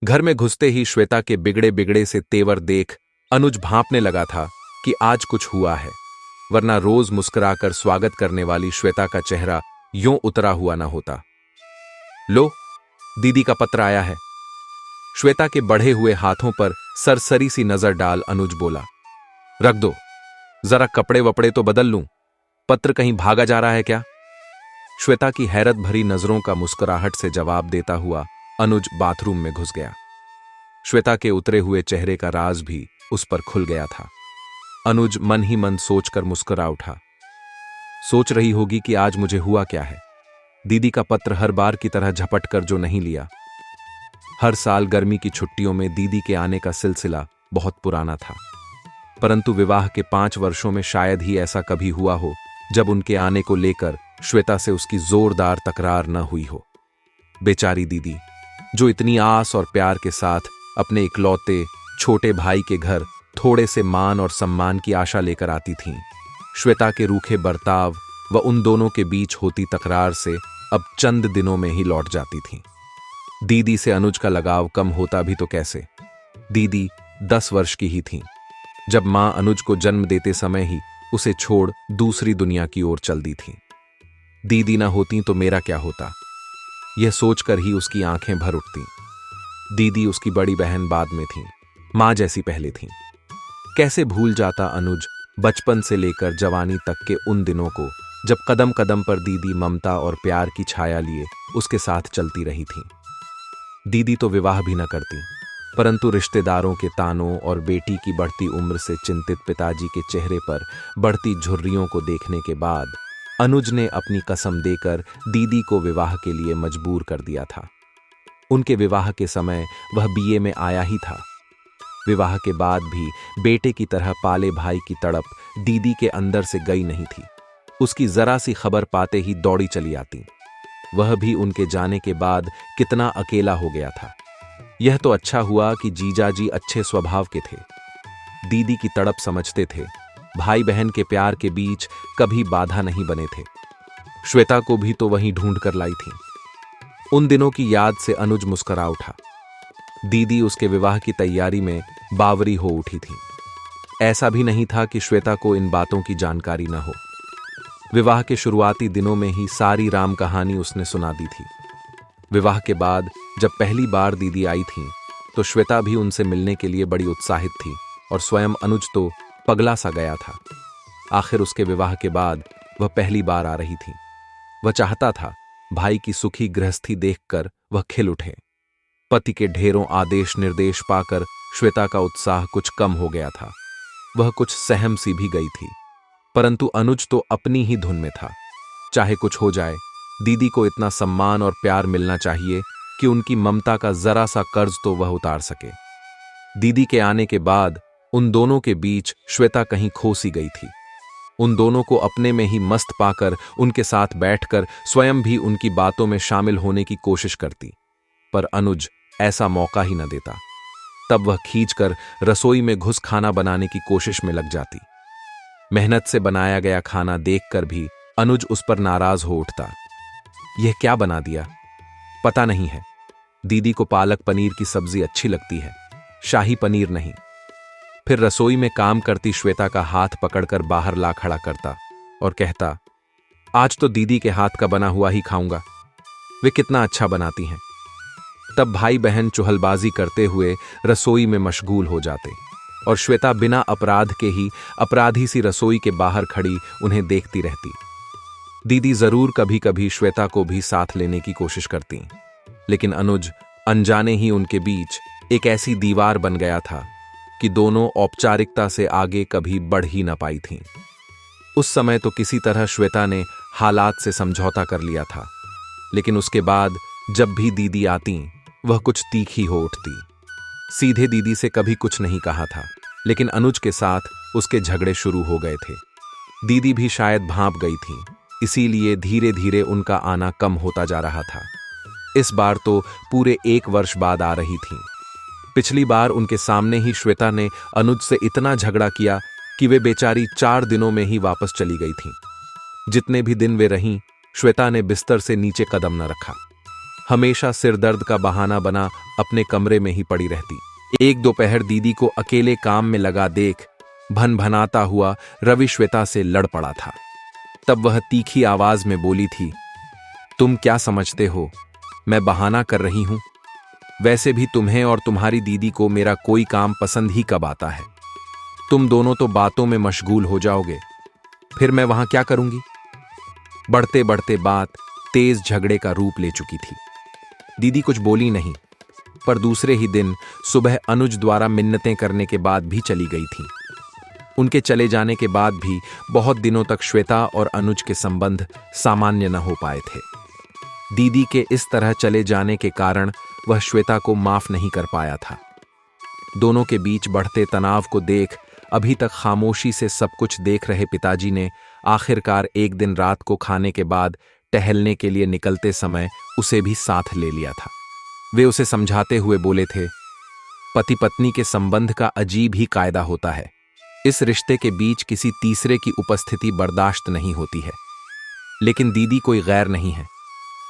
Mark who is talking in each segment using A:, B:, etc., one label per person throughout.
A: घर में घुसते ही श्वेता के बिगड़े बिगड़े से तेवर देख अनुज भांपने लगा था कि आज कुछ हुआ है, वरना रोज मुस्कुराकर स्वागत करने वाली श्वेता का चेहरा यूं उतरा हुआ न होता। लो, दीदी का पत्र आया है। श्वेता के बढ़े हुए हाथों पर सरसरी सी नजर डाल अनुज बोला। रख दो, जरा कपड़े वपड़े तो बदल लूं। पत्र कहीं भागा जा रहा है क्या? श्वेता की हैरत भरी नजरों का मुस्कुराहट से जवाब देता हुआ अनुज बाथरूम में घुस गया। श्वेता के उतरे हुए चेहरे का राज भी उस पर खुल गया था। अनुज मन ही मन सोचकर मुस्कुरा उठा। सोच रही होगी कि आज मुझे हुआ क्या है। दीदी का पत्र हर बार की तरह झपट कर जो नहीं लिया। हर साल गर्मी की छुट्टियों में दीदी के आने का सिलसिला बहुत पुराना था, परंतु विवाह के 5 वर्षों में शायद ही ऐसा कभी हुआ हो जब उनके आने को लेकर श्वेता से उसकी जोरदार तकरार न हुई हो। बेचारी दीदी, जो इतनी आस और प्यार के साथ अपने इकलौते छोटे भाई के घर थोड़े से मान और सम्मान की आशा लेकर आती थीं, श्वेता के रूखे बर्ताव व उन दोनों के बीच होती तकरार से अब चंद दिनों में ही लौट जाती थीं। दीदी से अनुज का लगाव कम होता भी तो कैसे। दीदी 10 वर्ष की ही थीं जब मां अनुज को जन्म देते समय ही उसे छोड़ दूसरी दुनिया की ओर चल दी थीं। दीदी ना होती तो मेरा क्या होता, यह सोचकर ही उसकी आंखें भर उठतीं। दीदी उसकी बड़ी बहन बाद में थीं, मां जैसी पहले थीं। कैसे भूल जाता अनुज बचपन से लेकर जवानी तक के उन दिनों को जब कदम कदम पर दीदी ममता और प्यार की छाया लिए उसके साथ चलती रही थीं। दीदी तो विवाह भी न करती, परंतु रिश्तेदारों के तानों और बेटी की बढ़ती उम्र से चिंतित पिताजी के चेहरे पर बढ़ती झुर्रियों को देखने के बाद अनुज ने अपनी कसम देकर दीदी को विवाह के लिए मजबूर कर दिया था। उनके विवाह के समय वह बीए में आया ही था। विवाह के बाद भी बेटे की तरह पाले भाई की तड़प दीदी के अंदर से गई नहीं थी। उसकी जरा सी खबर पाते ही दौड़ी चली आती। वह भी उनके जाने के बाद कितना अकेला हो गया था। यह तो अच्छा हुआ कि जीजाजी अच्छे स्वभाव के थे, दीदी की तड़प समझते थे, भाई बहन के प्यार के बीच कभी बाधा नहीं बने थे। श्वेता को भी तो वहीं ढूंढ कर लाई थी। उन दिनों की याद से अनुज मुस्कुरा उठा। दीदी उसके विवाह की तैयारी में बावरी हो उठी थी। ऐसा भी नहीं था कि श्वेता को इन बातों की जानकारी न हो। विवाह के शुरुआती दिनों में ही सारी राम कहानी उसने सुना दी थी। विवाह के बाद जब पहली बार दीदी आई थीं, तो श्वेता भी उनसे मिलने के लिए बड़ी उत्साहित थी और स्वयं अनुज तो पगला सा गया था। आखिर उसके विवाह के बाद वह पहली बार आ रही थी। वह चाहता था भाई की सुखी गृहस्थी देखकर वह खिल उठे। पति के ढेरों आदेश निर्देश पाकर श्वेता का उत्साह कुछ कम हो गया था। वह कुछ सहम सी भी गई थी, परंतु अनुज तो अपनी ही धुन में था। चाहे कुछ हो जाए, दीदी को इतना सम्मान और प्यार मिलना चाहिए कि उनकी ममता का जरा सा कर्ज तो वह उतार सके। दीदी के आने के बाद उन दोनों के बीच श्वेता कहीं खो सी गई थी। उन दोनों को अपने में ही मस्त पाकर उनके साथ बैठकर स्वयं भी उनकी बातों में शामिल होने की कोशिश करती, पर अनुज ऐसा मौका ही न देता। तब वह खींचकर रसोई में घुस खाना बनाने की कोशिश में लग जाती। मेहनत से बनाया गया खाना देखकर भी अनुज उस पर नाराज हो उठता। यह क्या बना दिया? पता नहीं है। दीदी को पालक पनीर की सब्जी अच्छी लगती है, शाही पनीर नहीं। फिर रसोई में काम करती श्वेता का हाथ पकड़कर बाहर ला खड़ा करता और कहता, आज तो दीदी के हाथ का बना हुआ ही खाऊंगा, वे कितना अच्छा बनाती हैं। तब भाई बहन चुहलबाजी करते हुए रसोई में मशगूल हो जाते और श्वेता बिना अपराध के ही अपराधी सी रसोई के बाहर खड़ी उन्हें देखती रहती। दीदी जरूर कभी कभी श्वेता को भी साथ लेने की कोशिश करती, लेकिन अनुज अनजाने ही उनके बीच एक ऐसी दीवार बन गया था कि दोनों औपचारिकता से आगे कभी बढ़ ही न पाई थीं। उस समय तो किसी तरह श्वेता ने हालात से समझौता कर लिया था, लेकिन उसके बाद जब भी दीदी आती वह कुछ तीखी हो उठती। सीधे दीदी से कभी कुछ नहीं कहा था, लेकिन अनुज के साथ उसके झगड़े शुरू हो गए थे। दीदी भी शायद भांप गई थी, इसीलिए धीरे धीरे उनका आना कम होता जा रहा था। इस बार तो पूरे 1 वर्ष बाद आ रही थीं। पिछली बार उनके सामने ही श्वेता ने अनुज से इतना झगड़ा किया कि वे बेचारी 4 दिनों में ही वापस चली गई थीं। जितने भी दिन वे रहीं, श्वेता ने बिस्तर से नीचे कदम न रखा। हमेशा सिरदर्द का बहाना बना अपने कमरे में ही पड़ी रहती। एक दोपहर दीदी को अकेले काम में लगा देख भनभनाता हुआ रवि श्वेता से लड़ पड़ा था। तब वह तीखी आवाज में बोली थी, तुम क्या समझते हो मैं बहाना कर रही हूं? वैसे भी तुम्हें और तुम्हारी दीदी को मेरा कोई काम पसंद ही कब आता है। तुम दोनों तो बातों में मशगूल हो जाओगे, फिर मैं वहां क्या करूंगी? बढ़ते बढ़ते बात तेज झगड़े का रूप ले चुकी थी। दीदी कुछ बोली नहीं, पर दूसरे ही दिन सुबह अनुज द्वारा मिन्नतें करने के बाद भी चली गई थी। उनके चले जाने के बाद भी बहुत दिनों तक श्वेता और अनुज के संबंध सामान्य न हो पाए थे। दीदी के इस तरह चले जाने के कारण वह श्वेता को माफ नहीं कर पाया था। दोनों के बीच बढ़ते तनाव को देख अभी तक खामोशी से सब कुछ देख रहे पिताजी ने आखिरकार एक दिन रात को खाने के बाद टहलने के लिए निकलते समय उसे भी साथ ले लिया था। वे उसे समझाते हुए बोले थे, पति पत्नी के संबंध का अजीब ही कायदा होता है। इस रिश्ते के बीच किसी तीसरे की उपस्थिति बर्दाश्त नहीं होती है। लेकिन दीदी कोई गैर नहीं है।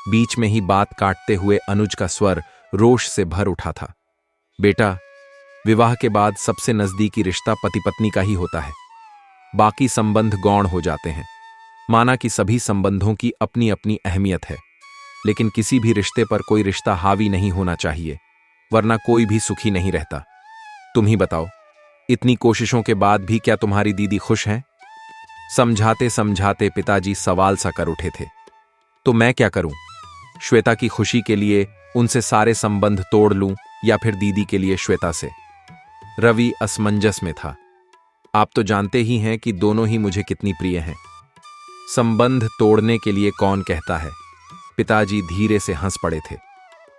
A: बीच में ही बात काटते हुए अनुज का स्वर रोष से भर उठा था। बेटा, विवाह के बाद सबसे नजदीकी रिश्ता पति पत्नी का ही होता है। बाकी संबंध गौण हो जाते हैं। माना कि सभी संबंधों की अपनी अपनी अहमियत है, लेकिन किसी भी रिश्ते पर कोई रिश्ता हावी नहीं होना चाहिए, वरना कोई भी सुखी नहीं रहता। तुम ही बताओ, इतनी कोशिशों के बाद भी क्या तुम्हारी दीदी खुश हैं? समझाते समझाते पिताजी सवाल सा कर उठे थे। तो मैं क्या करूं? श्वेता की खुशी के लिए उनसे सारे संबंध तोड़ लूं या फिर दीदी के लिए श्वेता से? रवि असमंजस में था। आप तो जानते ही हैं कि दोनों ही मुझे कितनी प्रिय हैं। संबंध तोड़ने के लिए कौन कहता है? पिताजी धीरे से हंस पड़े थे,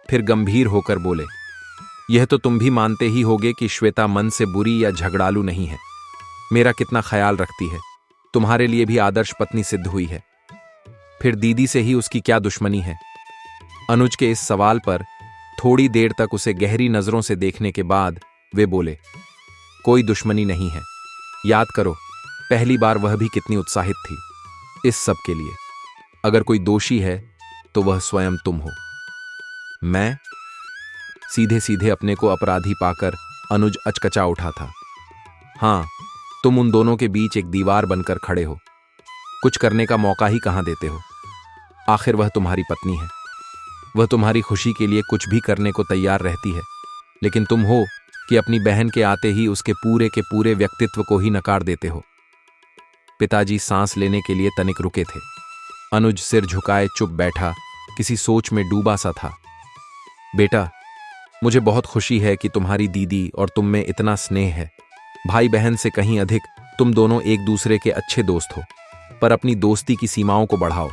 A: फिर गंभीर होकर बोले, यह तो तुम भी मानते ही होगे कि श्वेता मन से बुरी या झगड़ालू नहीं है। मेरा कितना ख्याल रखती है, तुम्हारे लिए भी आदर्श पत्नी सिद्ध हुई है। फिर दीदी से ही उसकी क्या दुश्मनी है? अनुज के इस सवाल पर थोड़ी देर तक उसे गहरी नजरों से देखने के बाद वे बोले, कोई दुश्मनी नहीं है। याद करो, पहली बार वह भी कितनी उत्साहित थी इस सब के लिए। अगर कोई दोषी है तो वह स्वयं तुम हो। मैं? सीधे सीधे अपने को अपराधी पाकर अनुज अचकचा उठा था। हां, तुम उन दोनों के बीच एक दीवार बनकर खड़े हो। कुछ करने का मौका ही कहां देते हो। आखिर वह तुम्हारी पत्नी है। वह तुम्हारी खुशी के लिए कुछ भी करने को तैयार रहती है, लेकिन तुम हो कि अपनी बहन के आते ही उसके पूरे व्यक्तित्व को ही नकार देते हो। पिताजी सांस लेने के लिए तनिक रुके थे। अनुज सिर झुकाए चुप बैठा, किसी सोच में डूबा सा था। बेटा, मुझे बहुत खुशी है कि तुम्हारी दीदी और तुम में इतना स्नेह है। भाई बहन से कहीं अधिक तुम दोनों एक दूसरे के अच्छे दोस्त हो, पर अपनी दोस्ती की सीमाओं को बढ़ाओ।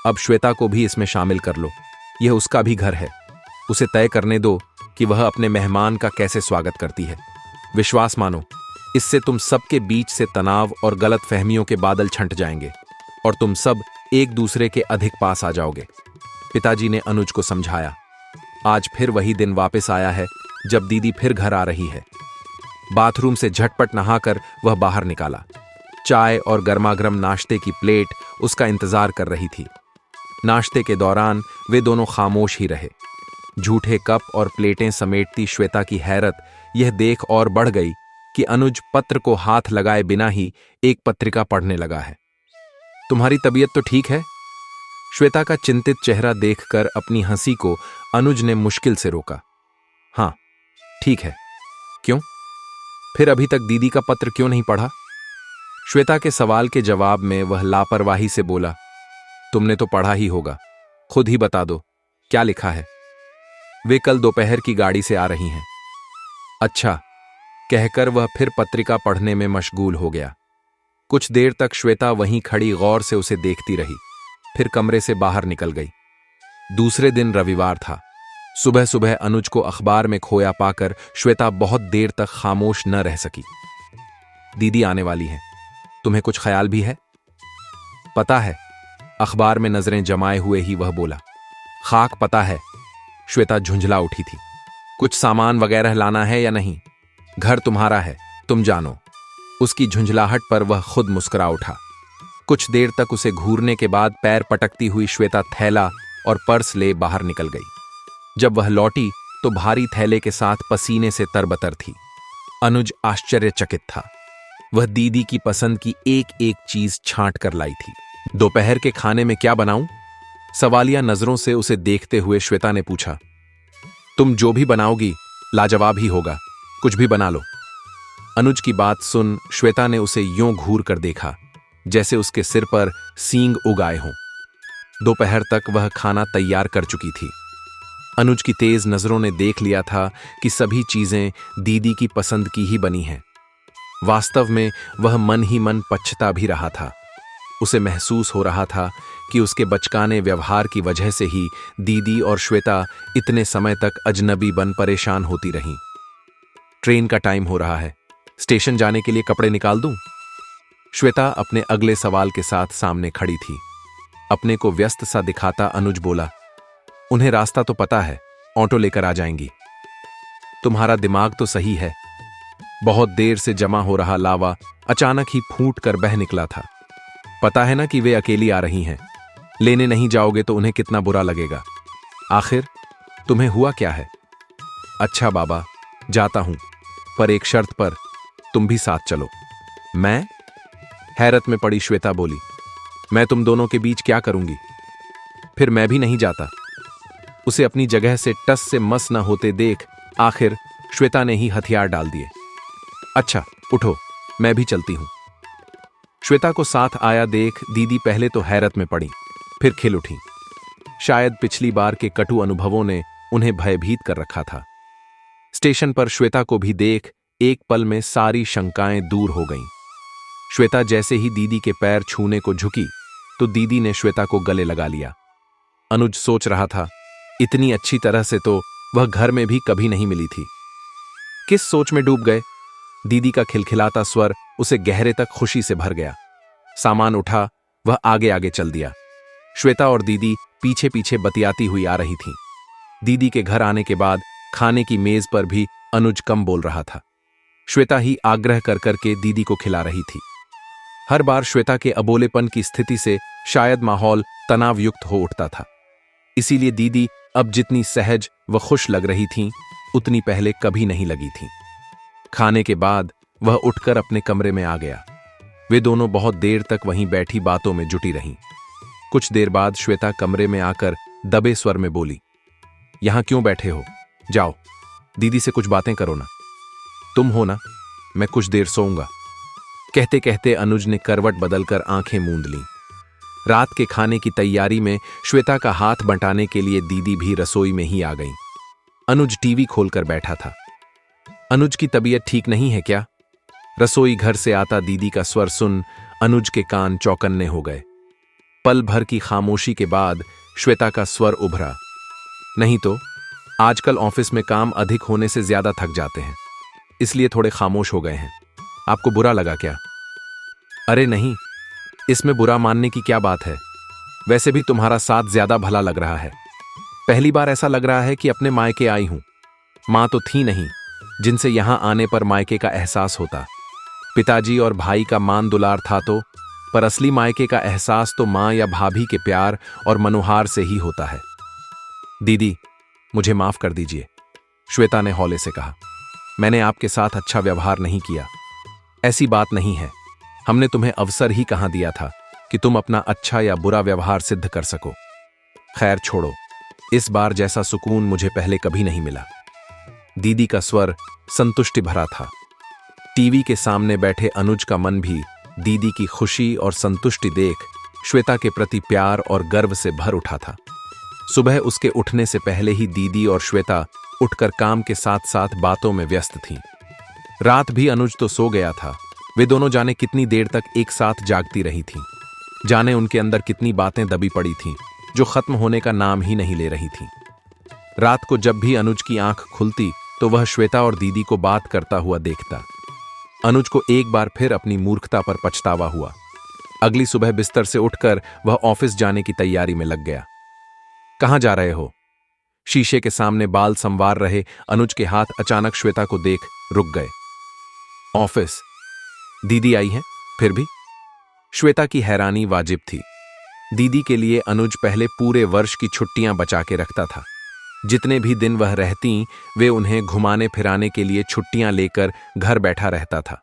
A: अब श्वेता को भी इसमें शामिल कर लो। यह उसका भी घर है। उसे तय करने दो कि वह अपने मेहमान का कैसे स्वागत करती है। विश्वास मानो, इससे तुम सबके बीच से तनाव और गलतफहमियों के बादल छंट जाएंगे और तुम सब एक दूसरे के अधिक पास आ जाओगे। पिताजी ने अनुज को समझाया। आज फिर वही दिन वापस आया है जब दीदी फिर घर आ रही है। बाथरूम से झटपट नहाकर वह बाहर निकाला। चाय और गर्मागर्म नाश्ते की प्लेट उसका इंतजार कर रही थी। नाश्ते के दौरान वे दोनों खामोश ही रहे। झूठे कप और प्लेटें समेटती श्वेता की हैरत यह देख और बढ़ गई कि अनुज पत्र को हाथ लगाए बिना ही एक पत्रिका पढ़ने लगा है। तुम्हारी तबीयत तो ठीक है? श्वेता का चिंतित चेहरा देखकर अपनी हंसी को अनुज ने मुश्किल से रोका। हां, ठीक है। क्यों? फिर अभी तक दीदी का पत्र क्यों नहीं पढ़ा? श्वेता के सवाल के जवाब में वह लापरवाही से बोला, तुमने तो पढ़ा ही होगा, खुद ही बता दो क्या लिखा है। वे कल दोपहर की गाड़ी से आ रही हैं। अच्छा, कहकर वह फिर पत्रिका पढ़ने में मशगूल हो गया। कुछ देर तक श्वेता वहीं खड़ी गौर से उसे देखती रही, फिर कमरे से बाहर निकल गई। दूसरे दिन रविवार था। सुबह सुबह अनुज को अखबार में खोया पाकर श्वेता बहुत देर तक खामोश न रह सकी। दीदी आने वाली हैं, तुम्हें कुछ ख्याल भी है? पता है, अखबार में नजरें जमाए हुए ही वह बोला। खाक पता है। श्वेता झुंझला उठी थी। कुछ सामान वगैरह लाना है या नहीं? घर तुम्हारा है, तुम जानो। उसकी झुंझलाहट पर वह खुद मुस्कुरा उठा। कुछ देर तक उसे घूरने के बाद पैर पटकती हुई श्वेता थैला और पर्स ले बाहर निकल गई। जब वह लौटी तो भारी थैले के साथ पसीने से तरबतर थी। अनुज आश्चर्यचकित था। वह दीदी की पसंद की एक एक चीज छांट कर लाई थी। दोपहर के खाने में क्या बनाऊं? सवालिया नजरों से उसे देखते हुए श्वेता ने पूछा। तुम जो भी बनाओगी लाजवाब ही होगा, कुछ भी बना लो। अनुज की बात सुन श्वेता ने उसे यूं घूर कर देखा जैसे उसके सिर पर सींग उग आए हों। दोपहर तक वह खाना तैयार कर चुकी थी। अनुज की तेज नजरों ने देख लिया था कि सभी चीजें दीदी की पसंद की ही बनी हैं। वास्तव में वह मन ही मन पछता भी रहा था। उसे महसूस हो रहा था कि उसके बचकाने व्यवहार की वजह से ही दीदी और श्वेता इतने समय तक अजनबी बन परेशान होती रहीं। ट्रेन का टाइम हो रहा है, स्टेशन जाने के लिए कपड़े निकाल दूं? श्वेता अपने अगले सवाल के साथ सामने खड़ी थी। अपने को व्यस्त सा दिखाता अनुज बोला, उन्हें रास्ता तो पता है, ऑटो लेकर आ जाएंगी। तुम्हारा दिमाग तो सही है। बहुत देर से जमा हो रहा लावा अचानक ही फूट कर बह निकला था। पता है ना कि वे अकेली आ रही हैं। लेने नहीं जाओगे तो उन्हें कितना बुरा लगेगा। आखिर तुम्हें हुआ क्या है? अच्छा बाबा, जाता हूं, पर एक शर्त पर, तुम भी साथ चलो। मैं? हैरत में पड़ी श्वेता बोली, मैं तुम दोनों के बीच क्या करूंगी? फिर मैं भी नहीं जाता। उसे अपनी जगह से टस से मस न होते देख आखिर श्वेता ने ही हथियार डाल दिए। अच्छा उठो, मैं भी चलती हूं। श्वेता को साथ आया देख दीदी पहले तो हैरत में पड़ी, फिर खिल उठी। शायद पिछली बार के कटु अनुभवों ने उन्हें भयभीत कर रखा था। स्टेशन पर श्वेता को भी देख एक पल में सारी शंकाएं दूर हो गईं। श्वेता जैसे ही दीदी के पैर छूने को झुकी तो दीदी ने श्वेता को गले लगा लिया। अनुज सोच रहा था, इतनी अच्छी तरह से तो वह घर में भी कभी नहीं मिली थी। किस सोच में डूब गए? दीदी का खिलखिलाता स्वर उसे गहरे तक खुशी से भर गया। सामान उठा, वह आगे आगे चल दिया। श्वेता और दीदी पीछे पीछे बतियाती हुई आ रही थीं। दीदी के घर आने के बाद खाने की मेज पर भी अनुज कम बोल रहा था। श्वेता ही आग्रह कर करके दीदी को खिला रही थी। हर बार श्वेता के अबोलेपन की स्थिति से शायद माहौल तनावयुक्त हो उठता था। इसीलिए दीदी अब जितनी सहज व खुश लग रही थीं, उतनी पहले कभी नहीं लगी थीं। खाने के बाद वह उठकर अपने कमरे में आ गया। वे दोनों बहुत देर तक वहीं बैठी बातों में जुटी रहीं। कुछ देर बाद श्वेता कमरे में आकर दबे स्वर में बोली, यहां क्यों बैठे हो? जाओ, दीदी से कुछ बातें करो ना। तुम हो ना, मैं कुछ देर सोऊंगा। कहते कहते अनुज ने करवट बदलकर आंखें मूंद लीं। रात के खाने की तैयारी में श्वेता का हाथ बंटाने के लिए दीदी भी रसोई में ही आ गईं। अनुज टीवी खोलकर बैठा था। अनुज की तबीयत ठीक नहीं है क्या? रसोई घर से आता दीदी का स्वर सुन अनुज के कान चौकन्ने हो गए। पल भर की खामोशी के बाद श्वेता का स्वर उभरा, नहीं तो आजकल ऑफिस में काम अधिक होने से ज्यादा थक जाते हैं, इसलिए थोड़े खामोश हो गए हैं। आपको बुरा लगा क्या? अरे नहीं, इसमें बुरा मानने की क्या बात है। वैसे भी तुम्हारा साथ ज्यादा भला लग रहा है। पहली बार ऐसा लग रहा है कि अपने मायके आई हूं। मां तो थी नहीं जिनसे यहां आने पर मायके का एहसास होता। पिताजी और भाई का मान दुलार था तो, पर असली मायके का एहसास तो मां या भाभी के प्यार और मनोहार से ही होता है। दीदी, मुझे माफ कर दीजिए, श्वेता ने हौले से कहा। मैंने आपके साथ अच्छा व्यवहार नहीं किया। ऐसी बात नहीं है, हमने तुम्हें अवसर ही कहां दिया था कि तुम अपना अच्छा या बुरा व्यवहार सिद्ध कर सको। खैर छोड़ो, इस बार जैसा सुकून मुझे पहले कभी नहीं मिला। दीदी का स्वर संतुष्टि भरा था। टीवी के सामने बैठे अनुज का मन भी दीदी की खुशी और संतुष्टि देख श्वेता के प्रति प्यार और गर्व से भर उठा था। सुबह उसके उठने से पहले ही दीदी और श्वेता उठकर काम के साथ साथ बातों में व्यस्त थीं। रात भी अनुज तो सो गया था। वे दोनों जाने कितनी देर तक एक साथ जागती रही थीं। जाने उनके अंदर कितनी बातें दबी पड़ी थीं जो खत्म होने का नाम ही नहीं ले रही थीं। रात को जब भी अनुज की आंख खुलती तो वह श्वेता और दीदी को बात करता हुआ देखता। अनुज को एक बार फिर अपनी मूर्खता पर पछतावा हुआ। अगली सुबह बिस्तर से उठकर वह ऑफिस जाने की तैयारी में लग गया। कहां जा रहे हो? शीशे के सामने बाल संवार रहे अनुज के हाथ अचानक श्वेता को देख रुक गए। ऑफिस? दीदी आई हैं? फिर भी? श्वेता की हैरानी वाजिब थी। दीदी के लिए अनुज पहले पूरे वर्ष की छुट्टियां बचा के रखता था। जितने भी दिन वह रहती, वे उन्हें घुमाने फिराने के लिए छुट्टियां लेकर घर बैठा रहता था।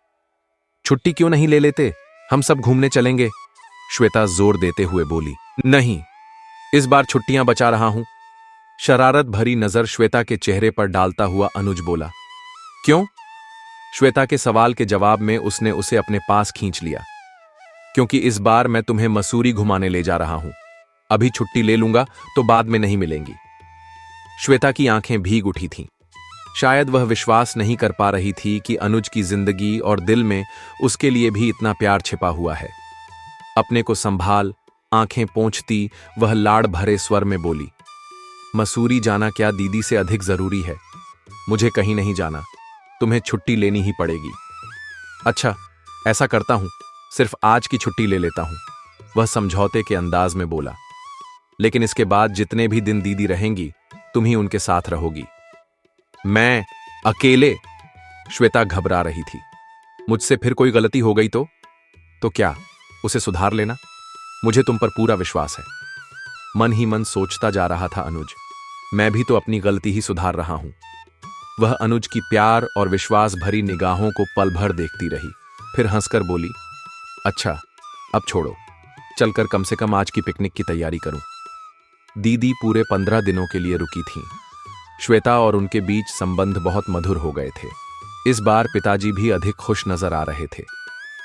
A: छुट्टी क्यों नहीं ले लेते? हम सब घूमने चलेंगे, श्वेता जोर देते हुए बोली। नहीं, इस बार छुट्टियां बचा रहा हूं, शरारत भरी नजर श्वेता के चेहरे पर डालता हुआ अनुज बोला। क्यों? श्वेता के सवाल के जवाब में उसने उसे अपने पास खींच लिया। क्योंकि इस बार मैं तुम्हें मसूरी घुमाने ले जा रहा हूं। अभी छुट्टी ले लूंगा तो बाद में नहीं मिलेंगी। श्वेता की आंखें भीग उठी थीं। शायद वह विश्वास नहीं कर पा रही थी कि अनुज की जिंदगी और दिल में उसके लिए भी इतना प्यार छिपा हुआ है। अपने को संभाल, आंखें पोंछती वह लाड़ भरे स्वर में बोली। मसूरी जाना क्या दीदी से अधिक जरूरी है? मुझे कहीं नहीं जाना, तुम्हें छुट्टी लेनी ही पड़ेगी। अच्छा, ऐसा करता हूं, सिर्फ आज की छुट्टी ले लेता हूं, वह समझौते के अंदाज में बोला। लेकिन इसके बाद जितने भी दिन दीदी रहेंगी, तुम ही उनके साथ रहोगी। मैं अकेले? श्वेता घबरा रही थी। मुझसे फिर कोई गलती हो गई तो क्या, उसे सुधार लेना? मुझे तुम पर पूरा विश्वास है, मन ही मन सोचता जा रहा था अनुज। मैं भी तो अपनी गलती ही सुधार रहा हूं। वह अनुज की प्यार और विश्वास भरी निगाहों को पल भर देखती रही, फिर हंसकर बोली। अच्छा, अब छोड़ो, चलकर कम से कम आज की पिकनिक की तैयारी करूं। दीदी पूरे 15 दिनों के लिए रुकी थीं। श्वेता और उनके बीच संबंध बहुत मधुर हो गए थे। इस बार पिताजी भी अधिक खुश नजर आ रहे थे।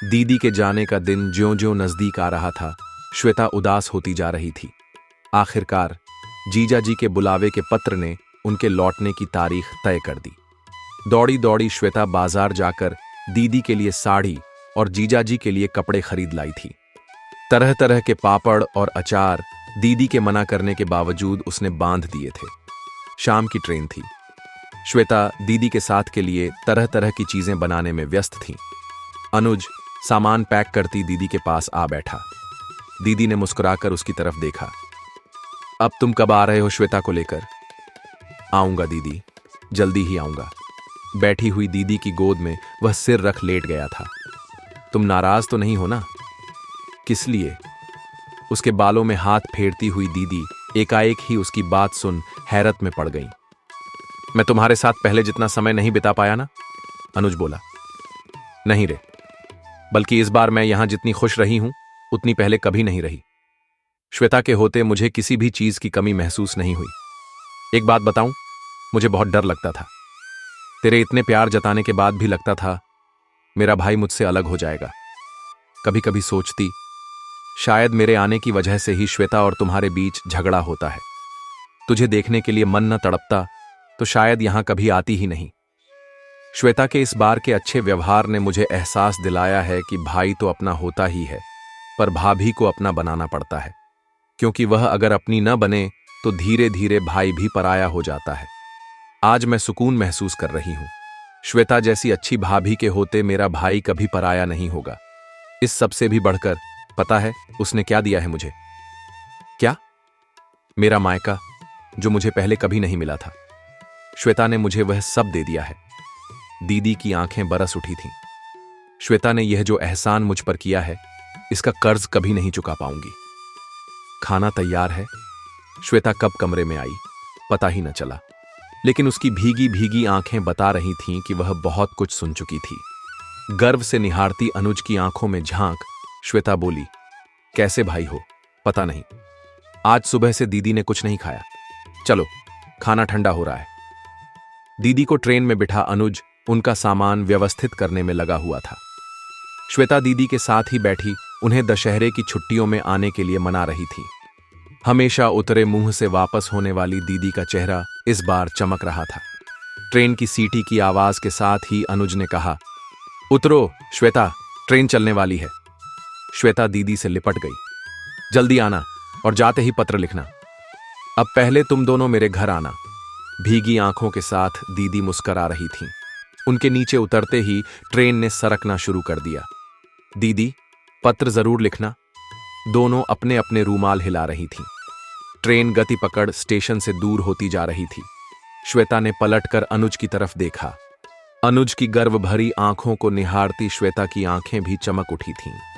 A: दीदी के जाने का दिन ज्यों-ज्यों नजदीक आ रहा था, श्वेता उदास होती जा रही थी। आखिरकार जीजा जी के बुलावे के पत्र ने उनके लौटने की तारीख तय कर दी। दौड़ी दौड़ी श्वेता बाजार जाकर दीदी के लिए साड़ी और जीजा जी के लिए कपड़े खरीद लाई थी। तरह तरह के पापड़ और अचार दीदी के मना करने के बावजूद उसने बांध दिए थे। शाम की ट्रेन थी। श्वेता दीदी के साथ के लिए तरह तरह की चीजें बनाने में व्यस्त थी। अनुज सामान पैक करती दीदी के पास आ बैठा। दीदी ने मुस्कुराकर उसकी तरफ देखा। अब तुम कब आ रहे हो श्वेता को लेकर? आऊंगा दीदी, जल्दी ही आऊंगा। बैठी हुई दीदी की गोद में वह सिर रख लेट गया था। तुम नाराज तो नहीं हो ना? किस लिए? उसके बालों में हाथ फेरती हुई दीदी एकाएक ही उसकी बात सुन हैरत में पड़ गई। मैं तुम्हारे साथ पहले जितना समय नहीं बिता पाया ना, अनुज बोला। नहीं रे, बल्कि इस बार मैं यहां जितनी खुश रही हूं उतनी पहले कभी नहीं रही। श्वेता के होते मुझे किसी भी चीज की कमी महसूस नहीं हुई। एक बात बताऊं, मुझे बहुत डर लगता था। तेरे इतने प्यार जताने के बाद भी लगता था मेरा भाई मुझसे अलग हो जाएगा। कभी कभी सोचती शायद मेरे आने की वजह से ही श्वेता और तुम्हारे बीच झगड़ा होता है। तुझे देखने के लिए मन न तड़पता तो शायद यहां कभी आती ही नहीं। श्वेता के इस बार के अच्छे व्यवहार ने मुझे एहसास दिलाया है कि भाई तो अपना होता ही है, पर भाभी को अपना बनाना पड़ता है, क्योंकि वह अगर अपनी न बने तो धीरे धीरे भाई भी पराया हो जाता है। आज मैं सुकून महसूस कर रही हूं। श्वेता जैसी अच्छी भाभी के होते मेरा भाई कभी पराया नहीं होगा। इस सबसे भी बढ़कर पता है उसने क्या दिया है मुझे? क्या? मेरा मायका, जो मुझे पहले कभी नहीं मिला था। श्वेता ने मुझे वह सब दे दिया है। दीदी की आंखें बरस उठी थीं। श्वेता ने यह जो एहसान मुझ पर किया है, इसका कर्ज कभी नहीं चुका पाऊंगी। खाना तैयार है। श्वेता कब कमरे में आई पता ही न चला, लेकिन उसकी भीगी भीगी आंखें बता रही थीं कि वह बहुत कुछ सुन चुकी थी। गर्व से निहारती अनुज की आंखों में झांक श्वेता बोली, कैसे भाई हो? पता नहीं, आज सुबह से दीदी ने कुछ नहीं खाया। चलो, खाना ठंडा हो रहा है। दीदी को ट्रेन में बिठा अनुज उनका सामान व्यवस्थित करने में लगा हुआ था। श्वेता दीदी के साथ ही बैठी उन्हें दशहरे की छुट्टियों में आने के लिए मना रही थी। हमेशा उतरे मुंह से वापस होने वाली दीदी का चेहरा इस बार चमक रहा था। ट्रेन की सीटी की आवाज के साथ ही अनुज ने कहा, उतरो श्वेता, ट्रेन चलने वाली है। श्वेता दीदी से लिपट गई। जल्दी आना और जाते ही पत्र लिखना। अब पहले तुम दोनों मेरे घर आना। भीगी आंखों के साथ दीदी मुस्कुरा रही थीं। उनके नीचे उतरते ही ट्रेन ने सरकना शुरू कर दिया। दीदी, पत्र जरूर लिखना। दोनों अपने अपने रूमाल हिला रही थीं। ट्रेन गति पकड़ स्टेशन से दूर होती जा रही थी। श्वेता ने पलटकर अनुज की तरफ देखा। अनुज की गर्व भरी आंखों को निहारती श्वेता की आंखें भी चमक उठी थीं।